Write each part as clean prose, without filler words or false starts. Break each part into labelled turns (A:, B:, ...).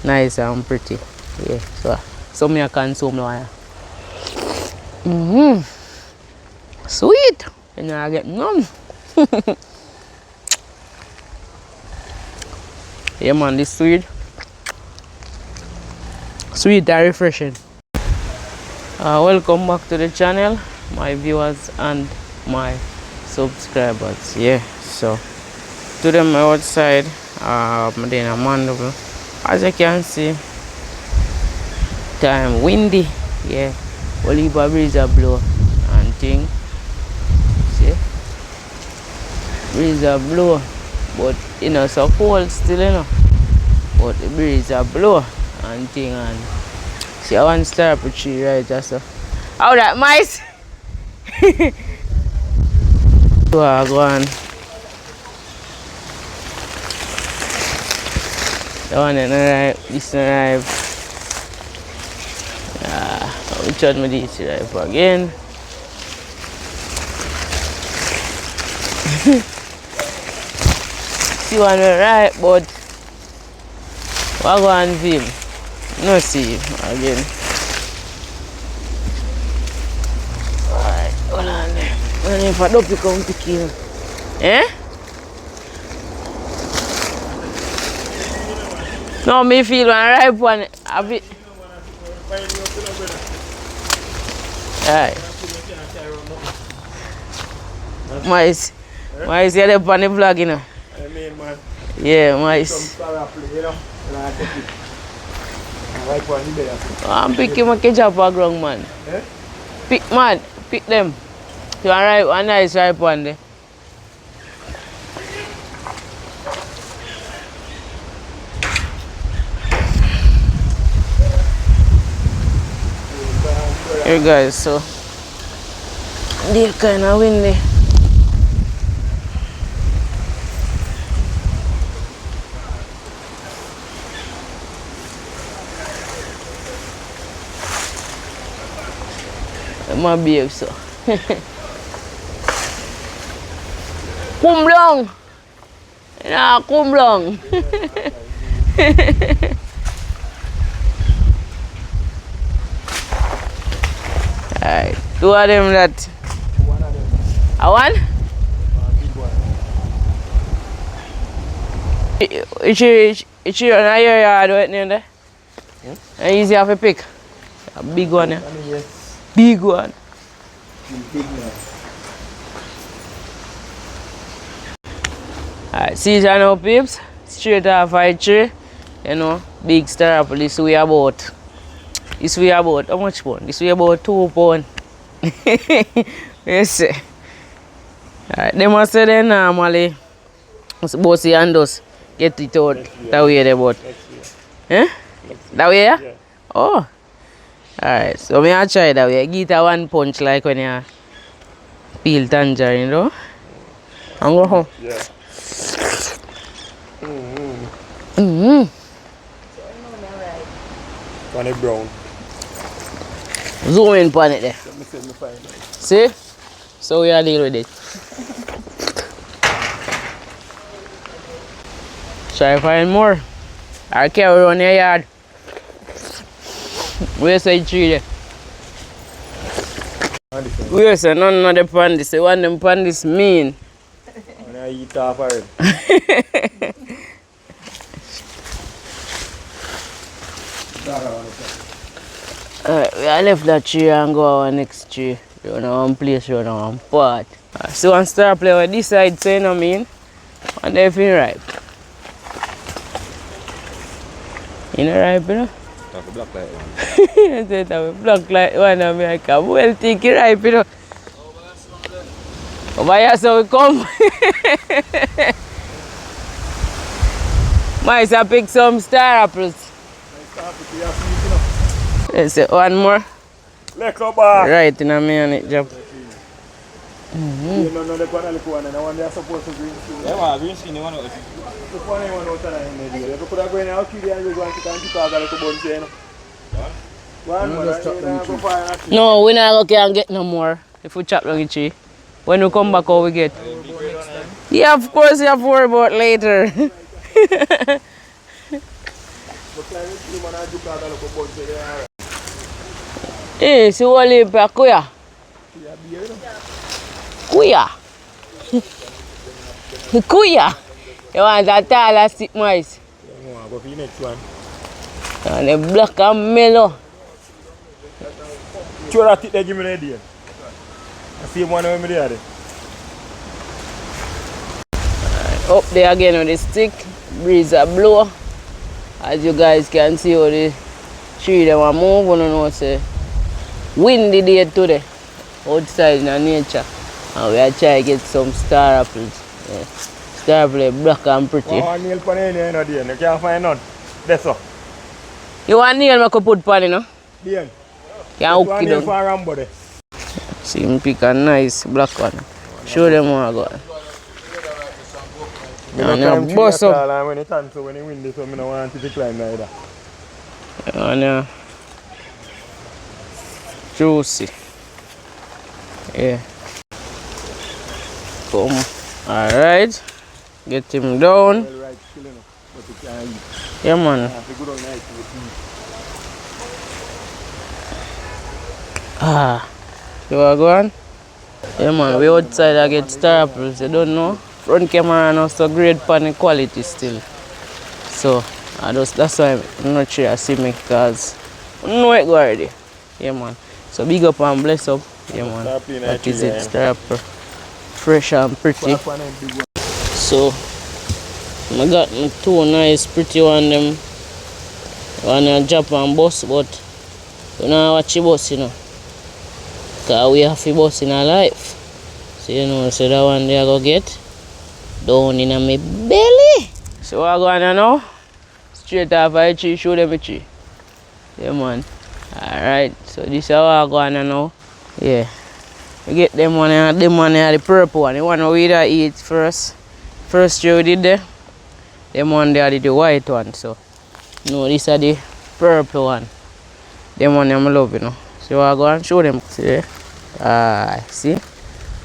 A: nice and pretty. Yeah, so me I consume now. Sweet. You know I get none. Yeah man, this sweet. Sweet and refreshing. Welcome back to the channel, my viewers and my subscribers. Yeah, so today I'm outside in Mandeville. As you can see, time windy. Yeah, only breeze a blow and thing. See, breeze a blow, but you know so cold still, you know. But the breeze a blow and thing and see I want to start up a tree right just so. How that mice? So I go on. That one ain't arrive, this arrive. We charge me this arrive again. See one right, but what go on film? No see again. Alright, hold on there. And if I don't pick up, pick him. Eh? No, me feel one ripe one. A bit. Alright. Mice. Mice, you're up on the vlog, you know. Yeah, mice. I'm picking my ketchup for ground, man. Pick, man. Pick them. You want ripe, one nice ripe one there. Here guys, so they're kind of windy. My babe, so come long, nah, come long. Alright, two of them that. A one? It's on your yard right there. And easy to pick. A big one. Yeah. Big one. Alright, season now peeps. Straight off a tree. You know, big star apple. This way about. This way about how much pound? This way about 2 pounds. Yes. Alright, they must say they normally bossy and us get it out that way they bought. Eh? That way, yeah? Yeah. Oh. Alright, so me I try that way. Give it a one punch like when you peel tangerine, though. And go home. Yeah.
B: On the brown.
A: Zoom in on it there. See? So we are dealing with it. Try to find more. I carry around your yard. Where's the tree there? Where's the none of the pandis? The one them pandis mean.
B: I eat off already.
A: We left that tree and go our next tree. You know, one place, you know, one part. So one start play with this side, so you know what I mean? And they feel ripe. You know ripe, you know?
B: Have a black light one.
A: I said have a black light one and I come well think it ripe, you know? Over here so we come. Mice I pick some star apples. Let's say one more. Right in a minute, job.
B: You know, the one and the one they are supposed to green screen. Yeah, green screen, you want to. The one you want to turn in the day. You could have gone out to the and you go and pick a little bunch, you know. One,
A: no, we not can get no more if we chop down the tree. When we come back, how we get? Yeah, of course, you have to worry about later. Eh, si wali pa kuya. Kuya. Kuya. You want a taller stick mice?
B: Yeah, go for the next one.
A: And the black and mellow.
B: Sure that they give me the idea. I see one over there.
A: Up there again with the stick. Breeze a blow. As you guys can see how the tree them are moving, you know, say windy day today outside in the nature, and we are trying to get some star apples. Yeah. Star apple black and pretty.
B: Oh, nail pan in there, you can't find none. That's all.
A: You want nail I could put pan, you know?
B: Yeah.
A: Can't hook it
B: nail
A: down.
B: for Rambo there.
A: See him pick a nice black one. Show them what I got.
B: And I'm boss up. And when it turns so when it windy, so I don't want to climb either.
A: And juicy. Yeah. Boom. Alright. Get him down. Yeah, man. Ah. You are going? Yeah, man. We outside I get star apples. You don't know? Front camera now so great pan quality still. So that's why I'm not sure I see me because I know it go already. Yeah, man. So big up and bless up. Yeah, man. That is it. Star apple. Fresh and pretty. So I got me two nice pretty one them. One a Japan bus, but we don't watch the bus, you know. Because we have to bus in our life. So you know, so that one there I go get down in my belly. So what I go on now? Straight off I tree, show them a tree. Yeah, man. Alright, so this is how I go on now. Yeah. We get them one and the purple one. The one we did eat first. First tree we did there. Them one there did the white one. So no, these are the purple one. Them one I'm love, you know. So I go and show them. See there? See?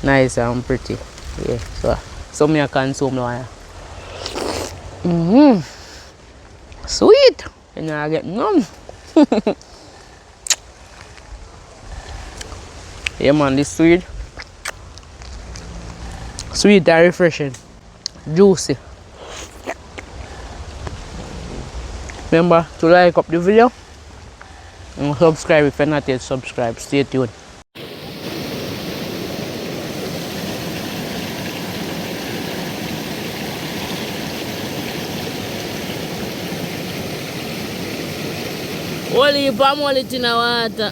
A: Nice and pretty. Yeah. So me I consume now. Sweet. And I get none. Yeah, man, this sweet. Sweet and refreshing. Juicy. Remember to like up the video and subscribe if you're not yet subscribed. Stay tuned. Only if I'm only in the water.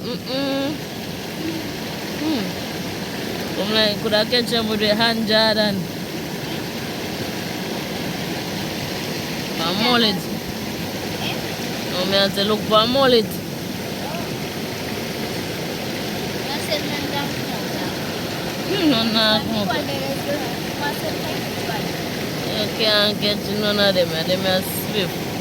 A: I'm like, could I catch him with the hand jar and mullet? No, me have to look for a mullet. You can't catch none of them. Them are swift.